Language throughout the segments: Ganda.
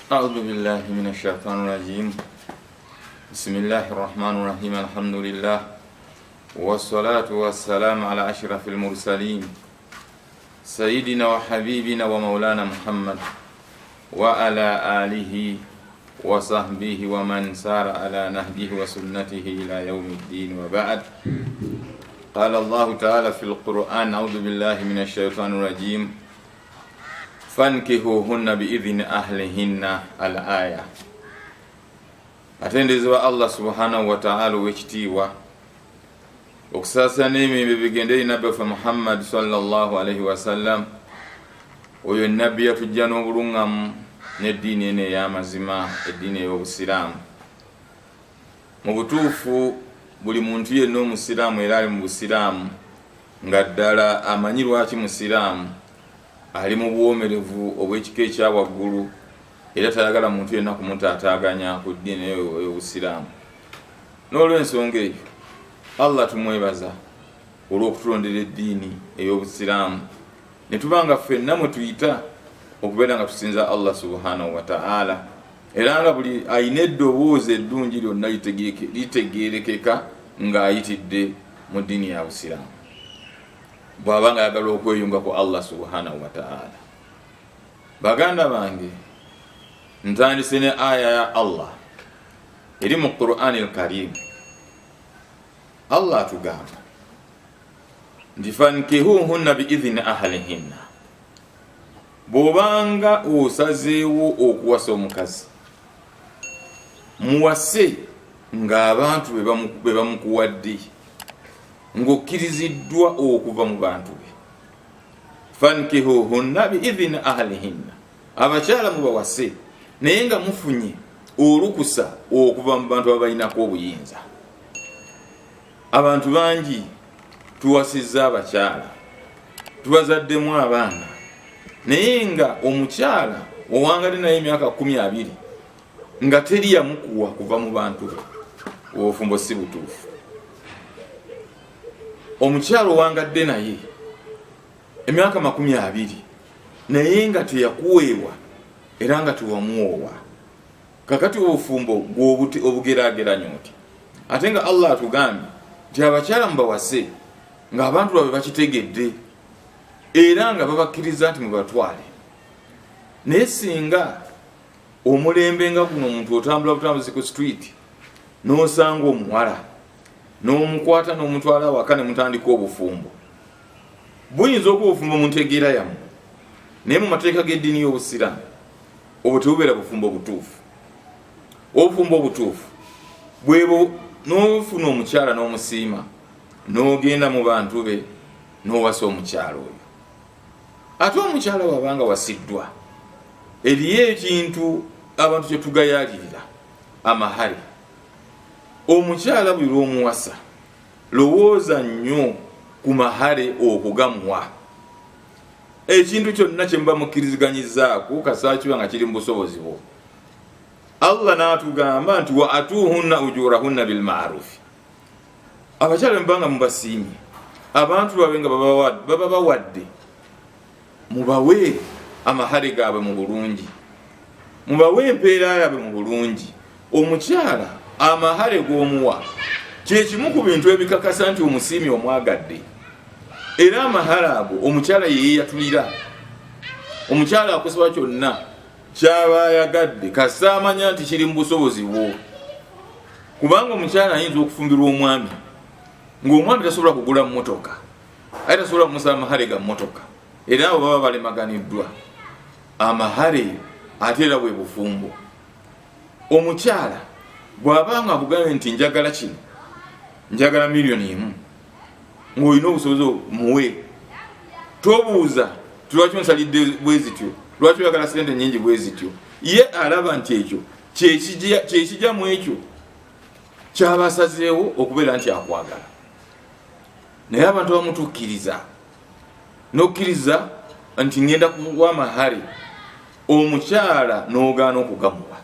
أعوذ بالله من الشيطان الرجيم. بسم الله الرحمن الرحيم. الحمد لله والصلاة والسلام على أشرف المرسلين سيدنا وحبيبنا ومولانا محمد وعلى آله وصحبه ومن سار على نهجه وسنته إلى يوم الدين، وبعد. قال الله تعالى في القرآن: أعوذ بالله من الشيطان الرجيم: فانكحوهن بإذن أهلهن. الآية. Atendezebwa Allah subhanahu wa ta'ala wekitiibwa okusaasana emirimu bigende nabbi waffe Muhammad sallallahu alaihi wasallam. Oyo nabbi yatujja n'obulungamu n'eddiini eno ey'amazima, eddiini ey'obusiraamu. Mu butuufu buli muntu yenna omusiraamu era ali mu busiraamu nga ddala amanyi lwaki musiraamu, ali mu buwomerevu obw'ekika ekya waggulu, era tayagala muntu yenna kumutaataaganya ku ddiini ey'obusiraamu. N'olw'ensonga eyo Allah tumwebaza olw'okutulondera eddiini ey'obusiraamu ne tuba nga ffenna mwe tuyita okubeera nga tusinza Allah subhanahu wa ta'ala, era nga buli ayina eddoboozi eddungi lyonna litegeerekeka ng'ayitidde mu ddiini ya busiraamu, bw'aba nga ayagala okweyunga ku Allah subhanahu wa ta'ala. Baganda bange, ntandise ne aya ya Allah eri mu Qur'ani al-Karim. Allah atugamba nti fankihuhunna biidhini ahlihinna. Bw'obanga osazeewo okuwasa omukazi, muwase ng'abantu be bamukuwadde, ng'okkiriziddwa okuva mu bantu be. Fankihuhunna biidhini ahlihinna. Abakyala mubawase naye nga mufunye olukusa okuva mu bantu abalinako obuyinza. Abantu bangi tuwasizza abakyala, tubazaddemu abaana, naye nga omukyala owangadde naye emyaka 12 nga teri yamukuwa kuva mu bantu be, obufumbo si butuufu. Omukyala owangadde naye emyaka 20 naye nga teyakuweebwa era nga tewamuwowa, kakati obufumbo obugeraageranya oti? Ate nga Allah atugambye nti abakyala mubawase ng'abantu babe bakitegedde era nga babakkiriza nti mubatwale. Naye singa omulembe nga guno omuntu otambula butambuzi ku street n'osanga omuwala n'omukwata n'omutwala awaka ne mutandika obufumbo, buyinza okuba obufumbo muntegeera yammwe, naye mu mateeka g'eddiini y'obusiraamu obwo tebubeera bufumbo butuufu. Obufumbo obutuufu bwebo n'ofuna omukyala n'omusiima n'ogenda mu bantu be n'owasa omukyala oyo. Ate omukyala wabanga wasiddwa, eriyo ekintu abantu kye tugayaalirira, amahari. Omukyala buli lw'omuwasa lowooza nnyo ku mahare okugamuwa. Ekintu kyonna kye muba mukkiriziganyizaako kasaa kiba nga kiri mu busobozi bwo. Allah n'atugamba nti wa atuhunna ujurahunna bilma'rufi. Abakyala mbanga mubasiimye, abantu babe nga baba bawadde, mubawe amahare gaabwe mu bulungi, mubawe empeera yaabwe mu bulungi. Omukyala amahare g'omuwa kye kimu ku bintu ebikakasa nti omusiimi omwagadde, era amahare ago omukyala yeeyatulira. Omukyala akusaba kyonna kyaba ayagadde kasa amanya nti kiri mu busobozi bwo, kubanga omukyala ayinza okufumbirwa omwami ng'omwami tasobola kugula mmotoka, aye tasobola kumusaba amahare ga mmotoka, era abo baba balemaganiddwa. Amahare ate era bwe bufumbo. Omukyala bw'abanga akugambye nti njagala kino, njagala $1,000,000, ng'olina obusobozi muwe. Tobuuza lwaki onsalidde bwe zityo, lwaki oyagala sente nnyingi bwe zityo. Ye alaba nti ekyo kyekijja mu ekyo kyabasazeewo okubeera nti akwagala. Naye abantu bamutukkiriza n'okkiriza nti ngenda kuwa amahare, omukyala n'ogaana okugamuwa.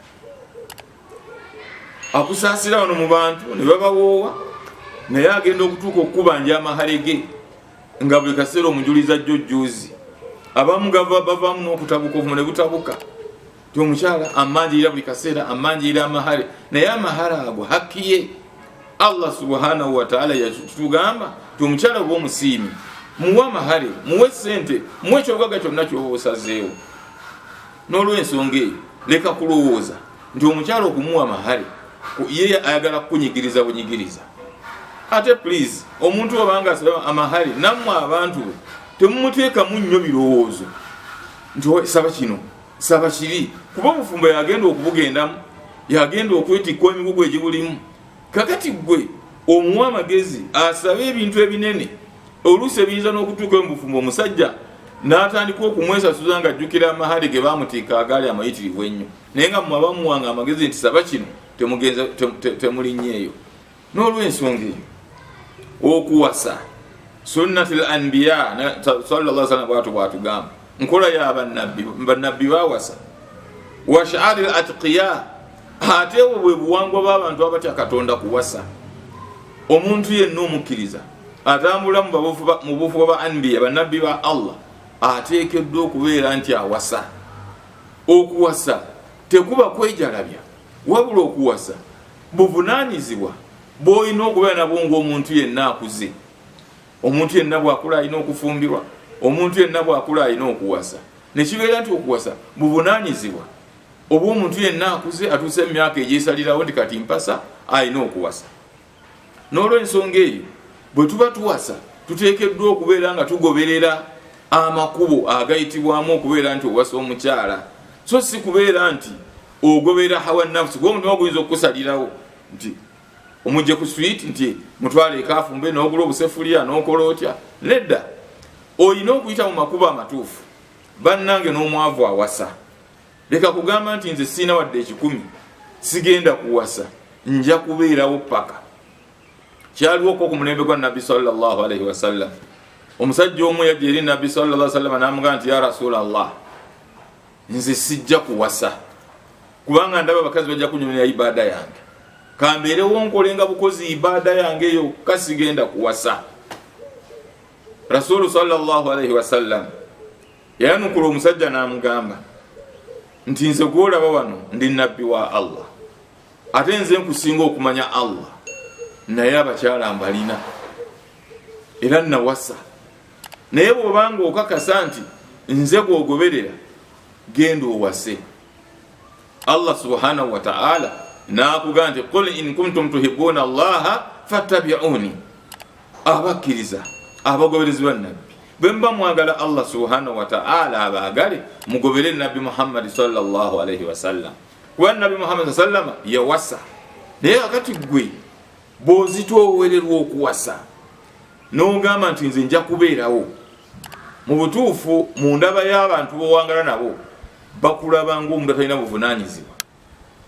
Akusaasira wano mu bantu ne babawoowa, naye agenda okutuuka okukubanja amahare ge nga buli kaseera omujuliza jjojjuuzi. Abamu bavaamu n'okutabuka, obumu ne butabuka. omukyala amanjirira buli kaseera amanjirira amahale naye amahale ago hakkiye. Allah subhanahu wa ta'ala yatugamba ti omukyala oba omusiimi muwe amahale muwe sente muwe ekyogaga kyonna kyoba osazeewo. N'olw'ensonga eyo leka kulowooza nti omukyala okumuwa amahale ye ayagala kukunyigiriza bunyigiriza. Ate please omuntu obanga asaba amahale nammwe abantu be temumuteekamu nnyo birowoozo nti saba kino saba kiri, kuba obufumbo yagenda okubugendamu yagenda okwetikka emigugu egibulimu. Kakati gwe omuwa amagezi asabe ebintu ebinene oluusi ebiyinza n'okutuuka mu bufumbo omusajja n'atandika okumwesasuza nga ajjukira amahale ge baamutiika agaali amayitirivu ennyo, naye nga mmwe abamuwanga amagezi nti saba kino temulinnyeeyo. N'olw'ensonga eyo okuwasa sunnatul anbiya sallallahu alaihi wasallam bwatugamba nkola ya bannabbi bawasa wa sha'aril atqiya ate bwe buwangwa bw'abantu abatya Katonda kuwasa. Omuntu yenna omukkiriza atambula mu bufu bwa anbiya bannabbi ba Allah ateekeddwa okubeera nti awasa. Okuwasa tekuba kwejalabya wabula okuwasa buvunaanyizibwa bw'olina okubeera nabwo ng'omuntu yenna akuze. Omuntu yenna bw'akula alina okufumbirwa, omuntu yenna bw'akula alina okuwasa. Ne kibeera nti okuwasa buvunaanyizibwa obw'omuntu yenna akuze atuuse mu myaka egyesalirawo nti kati mpasa alina okuwasa. N'olw'ensonga eyo bwe tuba tuwasa tuteekeddwa okubeera nga tugoberera amakubo agayitibwamu okubeera nti owasa omukyala, so si kubeera nti ogoberera hawa nafsi gw'omutima guyinza okukusalirawo nti omujje ku street nti mutwale ekafumbe n'ogula obusefuliya n'okola otya. Nedda, olina okuyita mu makubo amatuufu. Bannange n'omwavu awasa. Leka kugamba nti nze siina wadde 10 sigenda kuwasa nja kubeerawo paka. Kyaliwo ku mulembe gwa Nabbi sallallahu alaihi wasallam omusajja omu yajja eri Nabbi sallallahu alaihi wasallam n'amugamba nti ya Rasulallah, nze sijja kuwasa kubanga ndaba abakazi bajja kunyumira ibada yange, kambeerewo nkolenga bukozi ibada yange eyo kasigenda kuwasa. Rasulu sallallahu alaihi wasallam yanukula omusajja n'amugamba nti nze gwolaba wano ndi nabbi wa Allah, ate nze nkusinga okumanya Allah, naye abakyala mbalina era nawasa. Naye bw'obanga okakasa nti nze gwogoberera genda owase. Allah subhanahu wa ta'ala n'akugamba nti qul in kuntum tuhibbuna Allaha fattabi'uni. Abakkiriza abagoberezi ba nabbi bwe mba mwagala Allah subhanahu wa ta'ala abaagale mugobere Nabbi Muhammad sallallahu alaihi wasallam. Kuba Nabbi Muhammad sallallahu alaihi wasallam yawasa, naye akati gwe bw'ozitoowererwa okuwasa n'ogamba nti nze nja kubeerawo, mu butuufu mu ndaba y'abantu b'owangala nabo bakulaba ng'omuntu atalina buvunaanyizibwa,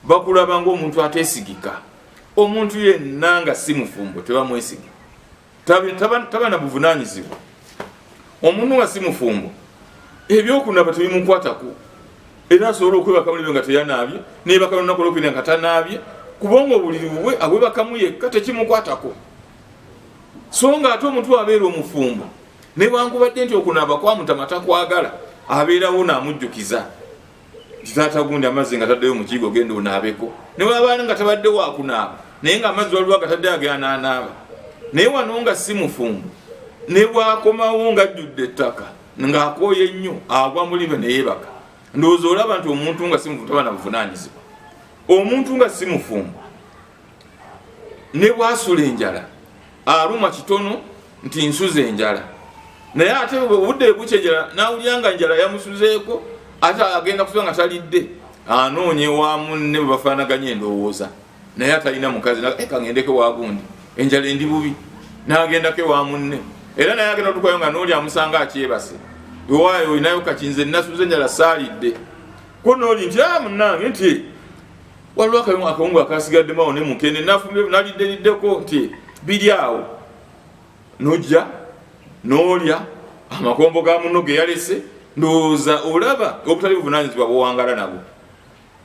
bakulaba ng'omuntu ateesigika. Omuntu yenna nga si mufumbo tebamwesiga, taba na buvunaanyizibwa. Omuntu nga si mufumbo ebyokunaba tebimukwatako, era asobola okwebaka mulibe nga teyanaabye, neebaka lunaku olwokubiri nga tanaabye, kubanga obuliri bwe abwebakamu yekka tekimukwatako. So nga ate omuntu abeera omufumbo newankubadde nti okunaba kwamutama takwagala, abeerawo n'amujjukiza taata gundi amazzi nga taddeyo mu kiigo genda onaabeko, ne bw'abaana nga tabadde waakunaaba naye nga amazzi waliwo agatadde agenda anaaba. Naye wano nga si mufumbo ne bwakomawo ng'ajjudde ettaka ng'akooye nnyo agwa mulibe ne yeebaka, ndowooza olaba nti omuntu nga si mufumbo taba na buvunaanyizibwa. Omuntu nga si mufumbo ne bwasula enjala aluma kitono nti nsuze enjala, naye ate obudde bukye enjala n'awulira nga enjala yamusuzeeko ate agenda kusuba nga talidde, anoonye wa munne bwe bafaanaganya endowooza, naye atalina mukazi kangendeke wagundi enjala endi bubi, n'agendako ewa munne, era naye agenda otukwayo nga n'oli amusanga akyebase, ewaayo olinayo kakinze nasuze enjala saalidde, ko n'oli nti munnange nti waliwo akawungu akasigaddemu awo ne mukene nafumbe naliddeliddeko nti biri awo, nojja n'olya amakombo ga munno ge yalese. Ndowooza olaba obutali buvunaanyizibwa bw'owangala nabwo,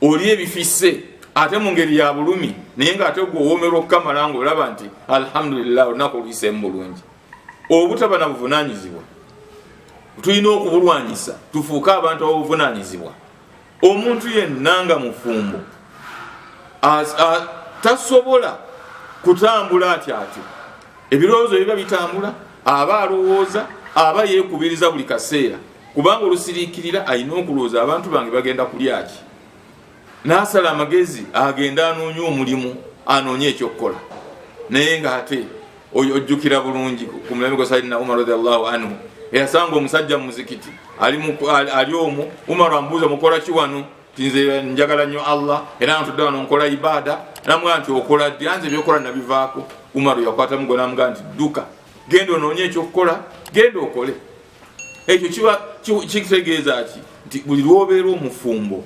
oli ebifisse ate mu ngeri ya bulumi, naye ng'ate gwe owoomerwa okukamala ng'olaba nti alhamdulillah olunaku oluyiseemu bulungi. Obutaba na buvunaanyizibwa tulina okubulwanyisa tufuuke abantu ab'obuvunaanyizibwa. omuntu yenna nga mufumbo tasobola kutambula atyo ebirowoozo biba bitambula, aba alowooza, aba yeekubiriza buli kaseera, kubanga olusiriikirira alina okulowooza abantu bange bagenda kulya ki, n'asala amagezi agenda anoonye omulimu, anoonye ekyokukola. Naye ng'ate ojjukira bulungi ku mulembe gwa Sayyidina Umar radhiyallahu anhu eyasanga omusajja mu muzikiti ali omwo. Umar amubuuza mukola ki wano? Nze njagala nnyo Allah era ntudde wano nkola ibaada. Namugamba nti okola ddi? Nze ebyokola nabivaako. Umar yakwata mugo namugamba nti dduka genda onoonye ekyokukola, genda okole. Ekyo kiba kitegeeza ki nti buli lwobeera omufumbo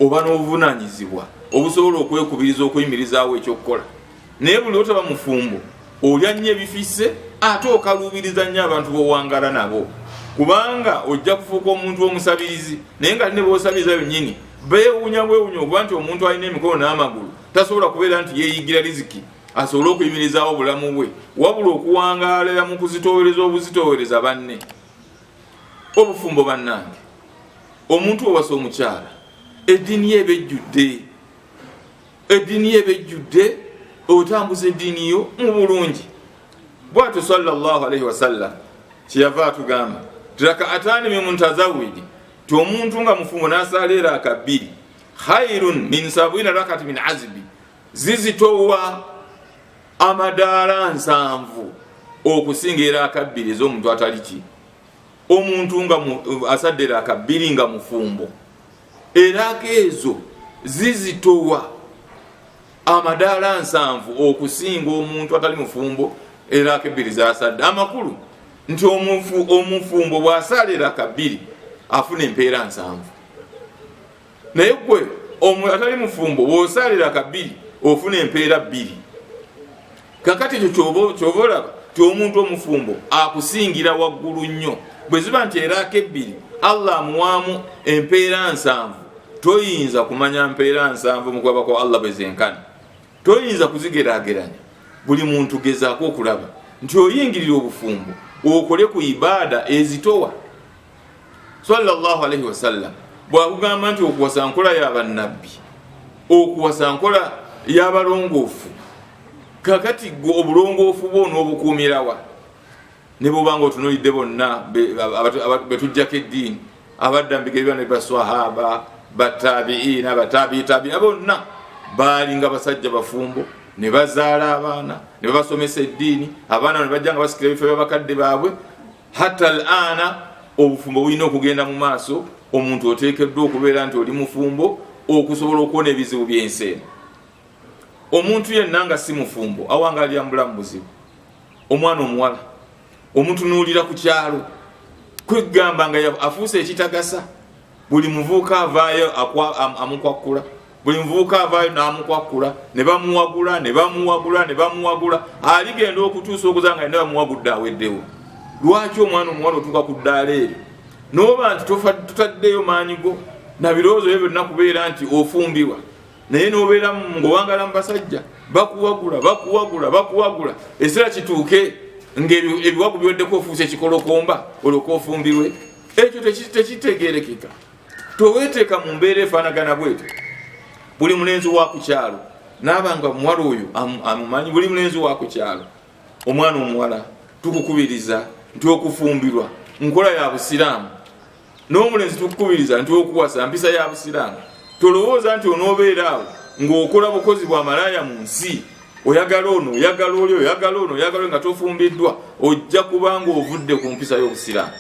oba n'obuvunaanyizibwa obusobola okwekubiriza okuyimirizaawo ekyokukola. Naye buli lwotaba mufumbo olya nnyo ebifisse ate okaluubiriza nnyo abantu b'owangala nabo, kubanga ojja kufuuka omuntu w'omusabirizi. Naye nga ne b'osabiriza bennyini beewuunya okuba nti omuntu alina emikono n'amagulu tasobola kubeera nti yeeyigira riziki asobole okuyimirizaawo obulamu bwe, wabula okuwangaalira mu kuzitoowereza obuzitoowereza banne. Obufumbo bannange, omuntu owasa omukyala eddiini ye eba ejjudde, otambuza eddiini yo mu bulungi. Bw'atyo sallallahu alaihi wasallam kyeyava atugamba raka'atani min muntazawwiji, ti omuntu nga mufumbo n'asala eraka bbiri khairun min 70 rak'atin min azbi, zizitowa amadaala 7 okusinga eraka bbiri ez'omuntu atali ki, omuntu nga asadde eraka bbiri nga mufumbo. Eraka ezo zizitowa amadaala 7 okusinga omuntu atali mufumbo eraka ebbiri zasadde. Amakulu nti omufumbo bw'asala eraka bbiri afuna empeera 7, naye gwe atali mufumbo bw'osala eraka bbiri ofuna empeera 2. Kakati ekyo ky'oba olaba ti omuntu omufumbo akusingira waggulu nnyo. Bwe ziba nti eraka ebbiri Allah amuwaamu empeera 7, toyinza kumanya mpeera 7 mu kwaba kwa Allah bwe zenkana, toyinza kuzigeraageranya. Buli muntu gezaako okulaba nti oyingirira obufumbo okole ku ibaada ezitowa. Sallallahu alaihi wasallam bw'akugamba nti okuwasa nkola y'abannabbi, okuwasa nkola y'abalongoofu, kakati gwe obulongoofu bwo n'obukuumirawa? Ne bw'obanga otunuulidde bonna betujjako eddiini, abadda mu bigere byonna baswahaba, batabiina, batabiitabiina, bonna baalinga basajja bafumbo, ne bazaala abaana, ne babasomesa eddiini, abaana ne bajja nga basikira ebifo by'abakadde baabwe. Hatta al-ana obufumbo bulina okugenda mu maaso. Omuntu oteekeddwa okubeera nti oli mufumbo okusobola okuwona ebizibu by'ensi eno. Omuntu yenna nga si mufumbo awangalira mu bulamu buzibu. Omwana omuwala omutunuulira ku kyalo kwegamba nga afuuse ekitagasa, buli muvuuka avaayo amukwakkula, buli muvuuka avaayo n'amukwakkula, ne bamuwagula aligenda okutuusa okuza nga yenda bamuwagudde aweddewo. Lwaki omwana omuwala otuuka ku ddaala eryo n'oba nti tutaddeyo maanyi go na birowoozo byo byonna kubeera nti ofumbirwa, naye n'obeera ng'owangala mu basajja bakuwagula ekiseera kituuke ng'ebiwagu byoddeko ofuuse ekikolokomba olyoka ofumbirwe? Ekyo tekitegeerekeka. Toweeteeka mu mbeera efaanagana bwetyo. Buli mulenzi wa ku kyalo n'abanga muwala oyo amumanyi, buli mulenzi wa ku kyalo, omwana omuwala tukukubiriza nti okufumbirwa nkola ya busiraamu, n'omulenzi tukukubiriza nti okuwasa mpisa ya busiraamu. Tolowooza nti onoobeera awo ng'okola bukozi bwa malaaya mu nsi, oyagala ono oyagala oli oyagala ono oyagala nga tofumbiddwa, ojja kubanga ovudde ku mpisa y'obusiraamu.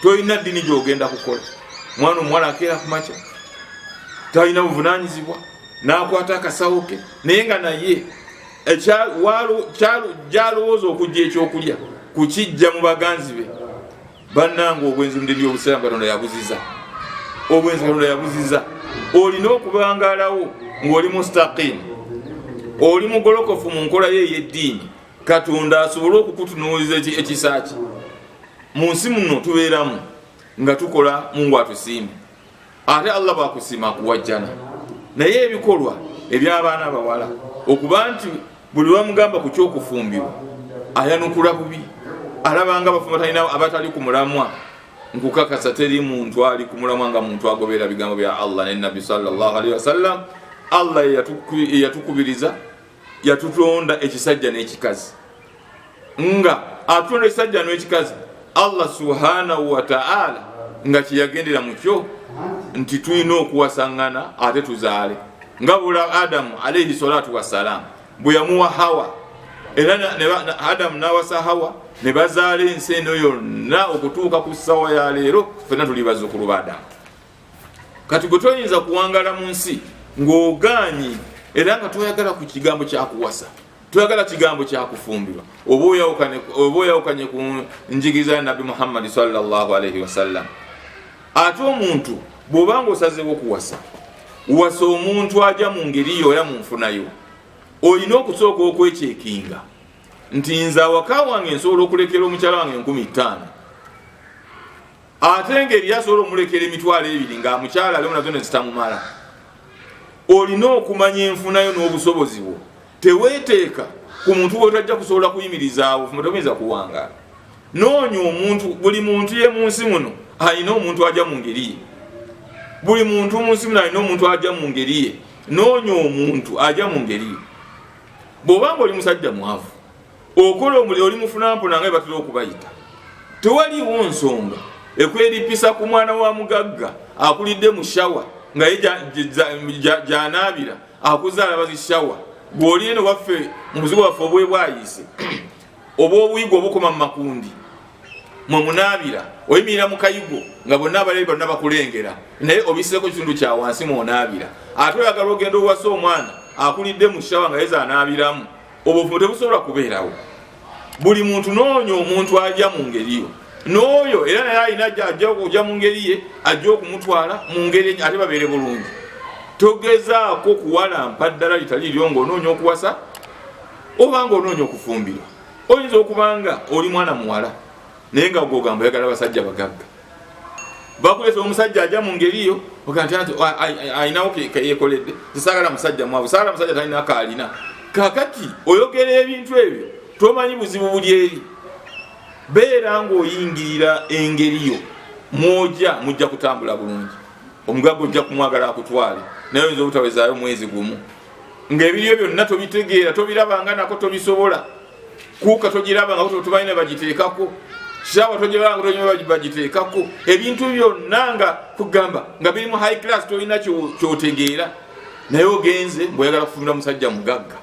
Tolina ddiini gy'ogenda kukola. Mwana omuwala akeera ku makya, talina buvunaanyizibwa, n'akwata akasawo ke, naye nga naye gy'alowooza okujja ekyokulya kukijja mu baganzi be. Bannange obwenzi mu ddiini y'obusiraamu Katonda yabuziza. Olina okubangaalawo ng'oli mustaqim, oli mugolokofu mu nkola ye ey'eddiini, Katonda asobole okukutunuuliza ekisa kye. Mu nsi muno tubeeramu nga tukola Mungu atusiime, ate Allah bw'akusiima akuwajjana. Naye ebikolwa eby'abaana abawala okuba nti buli lwamugamba ku kyokufumbirwa ayanukula bubi, alabanga abafumbo talina abatali ku mulamwa, nkukakasa teri muntu ali kumulamwa nga muntu agobera bigambo bya Allah ne Nabi sallallahu alaihi wasallam. Allah yatukubiriza yatutonda ekisajja n'ekikazi, nga atonda ekisajja n'ekikazi Allah subhanahu wa ta'ala nga kiyagendera mukyo nti tulina okuwasangana ate tuzaale, nga bula Adamu alayhi salatu wassalam bwe yamuwa Hawa, era Adamu n'awasa Hawa ne bazaala ensi eno yonna okutuuka ku ssawa ya leero ffenna tuli bazzukulu ba Adamu. Kati gwe toyinza kuwangala mu nsi ng'ogaanyi era nga toyagala ku kigambo kyakuwasa, toyagala kigambo kyakufumbirwa, oba oyawukanye ku njigiriza ya Nabi Muhammad sallallahu alaihi wasallam. Ate omuntu bw'obanga osazeewo okuwasa, wasa omuntu ajja mu ngeri yo era mu nfunayo, olina okusooka okwekyekinga nti nze awaka wange nsobola okulekera omukyala wange 50,000, ate ngeri yasobola omulekera 2,000 nga mukyala aliwo nazo ne zitamumala. Olina okumanya enfunayo n'obusobozi bwo, teweeteeka ku muntu bwotajja kusobola kuyimirizaawo fumatamiza kuwangala. Noonya omuntu, buli muntu ye mu nsi muno alina omuntu ajja mu ngeri ye, buli muntu mu nsi muno alina omuntu ajja mu ngeri ye. Noonya omuntu ajja mu ngeri ye. Bw'obanga oli musajja mwavu, okola oli mufunampona nga batera okubayita, tewaliwo nsonga ekweripisa ku mwana wa mugagga akulidde mu shawa nga ye janaabira akuzaala bazishawa, gw'oli eno waffe mubuzigo waffe obwe bwayise oba obuyigwa obukoma mu makundi mwe munaabira, oyimirira mu kayigo nga bonna abalali bonna bakulengera naye obiseko kitundu kya wansi mw'onaabira, ate oyagala ogenda owasa omwana akulidde mu shawa nga yeza anaabiramu, obuvumu tebusobola kubeerawo. Buli muntu noonya omuntu ajja mu ngeri yo, n'oyo era naye alina ajja okujja mu ngeri ye, ajja okumutwala mu ngeri ate babeere bulungi. Togezaako kuwalampa ddala litali lyo ng'onoonya okuwasa oba ng'onoonya okufumbirwa. Oyinza okubanga oli mwana muwala naye nga gw'ogamba oyagala basajja bagagga, bakulesa omusajja ajja mu ngeri yo oganti ayinawo keyekoledde, saagala musajja mwavu, saagala musajja talina kaalina. Kakati oyogera ebintu ebyo tomanyi buzibu buli eri, beera ng'oyingirira engeri yo mw'ojja mujja kutambula bulungi. Omugagga ojja kumwagala akutwale naye oyinza obutawezaayo mwezi gumu, ng'ebiryo byonna tobitegeera, tobirabanga nako tobisobola, kuuka togirabanga totubalina bagiteekako, shawa togirabanga bagiteekako, ebintu byonna nga kugamba nga biri mu high class tolina kyotegeera, naye ogenze mbweyagala kufunira musajja mugagga.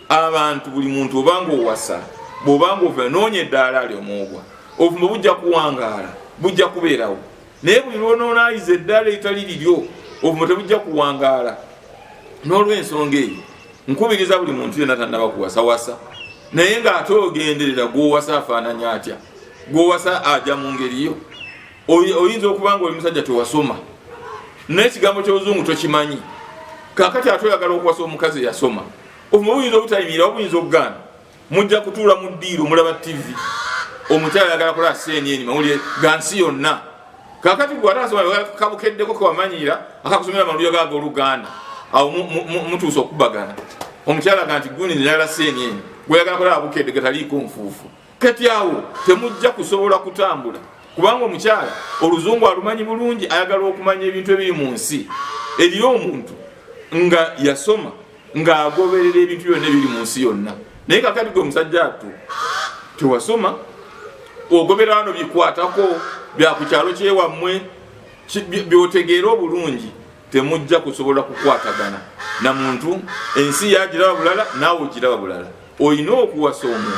Abantu buli muntu obanga owasa, bw'obanga ova noonya eddaala ly'omuogwa, obufumbo bujja kuwangaala, bujja kubeerawo. Naye buli lw'onoonaaliza eddaala eritali liryo, obufumbo tebujja kuwangaala. N'olw'ensonga eyo nkubiriza buli muntu yenna tannaba kuwasawasa, naye ng'ate ogenderera gw'owasa afaananya atya, gw'owasa ajja mu ngeri yo. Oyinza okubanga oli musajja tewasoma, naye ekigambo ky'oluzungu tokimanyi, kaakati ate oyagala okuwasa omukazi eyasoma, obufumbo buyinza obutayimirira, obuyinza okugaana. Mujja kutuula mu ddiiro mulaba TV, omukyala ayagala kulaba CNN mawulire ga nsi yonna. Kaakati gwe atasoma kabukeddeko kewamanyira akakusomera amawulire gaago Oluganda, awo mutuusa okubagana. Omukyala aga nti gundi njagala CNN, gwe ayagala kulaba bukedde gataliiko nfuufu. Kati awo temujja kusobola kutambula, kubanga omukyala oluzungu alumanyi bulungi, ayagala okumanya ebintu ebiri mu nsi. Eriyo omuntu nga yasoma ng'agoberera ebintu byonna ebiri mu nsi yonna, naye kakati gwe musajja atu tewasoma, ogobera wano bikwatako bya ku kyalo kyewammwe byotegeera obulungi, temujja kusobola kukwatagana na muntu. Ensi yagiraba bulala, naawe ogiraba bulala. Olina okuwasa omuntu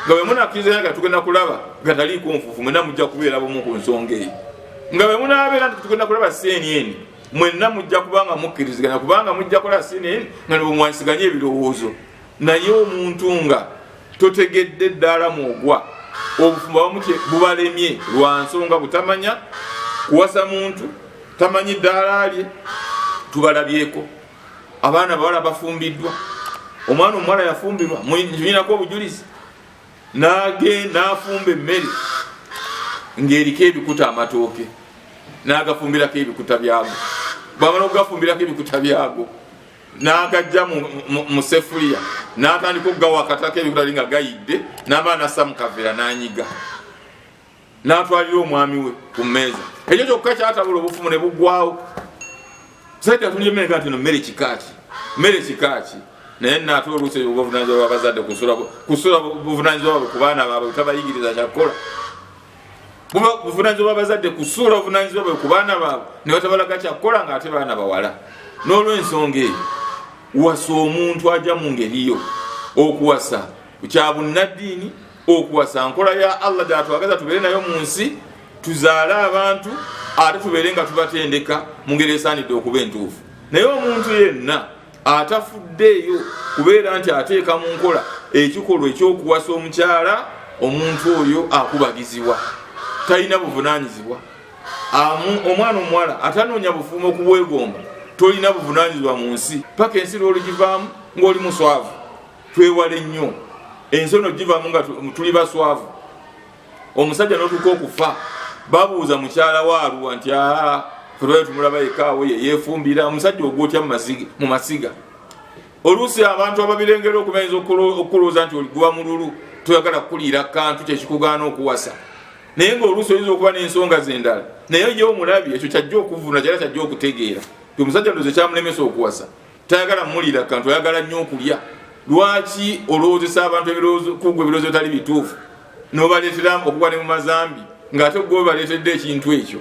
nga bwe munakkiriza nga tugenda kulaba gataliiko nfuufu, mwenna mujja kubeera bumu ku nsonga eyo. Nga bwe munaabeera nti tugenda kulaba CNN, mwenna mujja kubanga mukkiriziganya, kubanga mujja kulaba CNN nga nebwemwansiganya ebirowoozo. Naye omuntu nga totegedde eddaala mwogwa, obufumbo abamu bubalemye lwa nsonga butamanya kuwasa muntu, tamanyi ddaala lye. Tubalabyeko abaana bawala bafumbiddwa, omwana omuwala yafumbirwa, kinyinako obujulizi, n'agenda afumba emmere ng'eriko ebikuta amatooke, n'agafumbirako ebikuta byago. Bwamala okugafumbirako ebikuta byago n'agajja mu sefuliya, n'atandika okugawa akatako ebikuta nga gayidde, n'amala nassa mu kaveera n'anyiga. n'atwalira omwami we ku mmeeza. Ekyo kyokka kyatabula obufumu ne buggwawo. Saidi atulye mmere kanti no mmere kikaaki. Mmere kikaaki. Naye nnaate oluusi obuvunaanyizibwa bw'abazadde kusula buvunaanyizibwa bwabwe ku baana baabwe tabayigiriza kyakukola. Buvunaanyizibwa bw'abazadde kusuula obuvunaanyizibwa bwe ku baana baabwe ne batabalaga kyakukola ng'ate baana bawala. N'olw'ensonga eyo wasa omuntu ajja mu ngeriyo okuwasa kya bunnaddiini, okuwasa nkola ya Allah gy'atwagaza tubeere nayo mu nsi, tuzaale abantu ate tubeere nga tubatendeka mu ngeri esaanidde okuba entuufu. Naye omuntu yenna atafuddeeyo kubeera nti ateeka mu nkola ekikolwa ekyokuwasa omukyala, omuntu oyo akubagizibwa, talina buvunaanyizibwa. Omwana omuwala atanoonya bufumo okubwegomba, tolina buvunaanyizibwa mu nsi paka ensi lw'olugivaamu ng'oli muswavu. Twewale nnyo ensono givaamu nga tuli baswavu. Omusajja n'otuuka okufa babuuza mukyala wa Arua nti tulwayo tumulaba ekaawo ye yeefumbira. Omusajja ogwotya mu masiga. Oluusi abantu ababirengera okumayinza okukulooza nti oliguba mululu, toyagala kukuliira kantu kyekikugaana okuwasa. Naye ng'oluusi oyinza okuba n'ensonga z'endala, naye ye omulabi ekyo kyajja okuvuna kyala kyajja okutegeera omusajja ndowooza kyamulemesa okuwasa, tayagala mmuliira kantu, oyagala nnyo okulya. Lwaki olowoozesa abantu kugwa ebirowoozo bitali bituufu n'obaleetera okugwa ne mu mazambi ng'ate gwe baleetedde ekintu ekyo?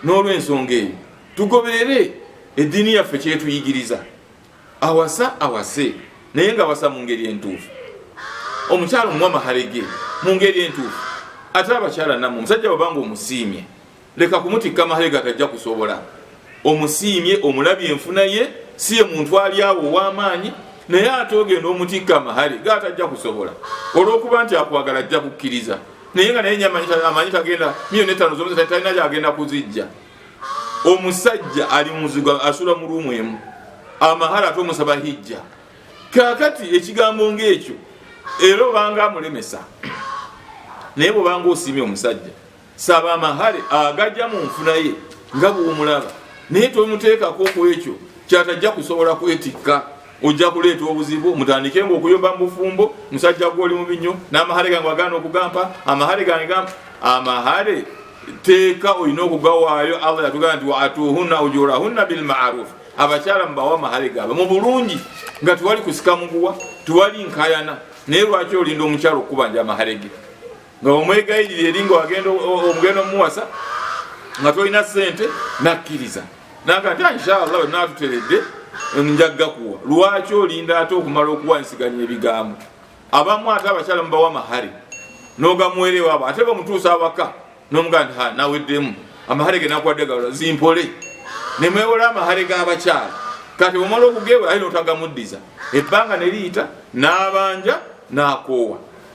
N'olw'ensonga eyo tugoberere eddiini yaffe kyetuyigiriza. Awasa awase, naye ng'awasa mu ngeri entuufu. Omukyala omuwa mahale ge mu ngeri entuufu. Ate abakyala nammwe omusajja bw'obanga omusiimye, leka kumutikka mahale gatajja kusobola. Omusiimye, omulabye enfuna ye, si ye muntu ali awo ow'amaanyi, naye ate ogenda omutikka amahale gatajja kusobola olw'okuba nti akwagala ajja kukkiriza. Naye nga naye amanyi tagenda miliyoni 5 z'omuze talina gyagenda kuzijja. Omusajja ali muzigo asula mu luumu emu, amahale ate omusaba hijja. Kaakati ekigambo ng'ekyo era obanga amulemesa, naye bw'obanga osiimye omusajja saba amahale agajja mu nfuna ye nga bw'omulaba, naye tomuteekako ku ekyo kyatajja kusobola kwetikka. Ojja kuleeta obuzibu, mutandike ng'okuyomba mu bufumbo, musajja gw'oli mu binyo n'amahale gange wagaana okugampa. Amahale gange gampa, amahale teeka olina okugawaayo. Allah yatugamba nti waatuhunna ujurahunna bil ma'ruf, abakyala mubawa amahale gaabwe mu bulungi nga tuwali kusika muguwa, tuwali nkayana. Naye lwaki olinda omukyala okubanja amahale ge nga omwegayirira eri nga omugenda omuwasa nga tolina ssente nakkiriza naga nti inshallah wenatuteredde njagga kuwa? Lwaki olinda ate okumala okuwansiganya ebigambo? Abamu ate abakyala mubawa amahale n'ogamuwere waabo, ate bamutuusa awaka n'omugamba nti naweddemu amahale ge nakuwadde gawula zimpole, ne mwewola amahale g'abakyala. Kati omala okugewa ayi n'otagamuddiza, ebbanga ne liyita n'abanja n'akoowa.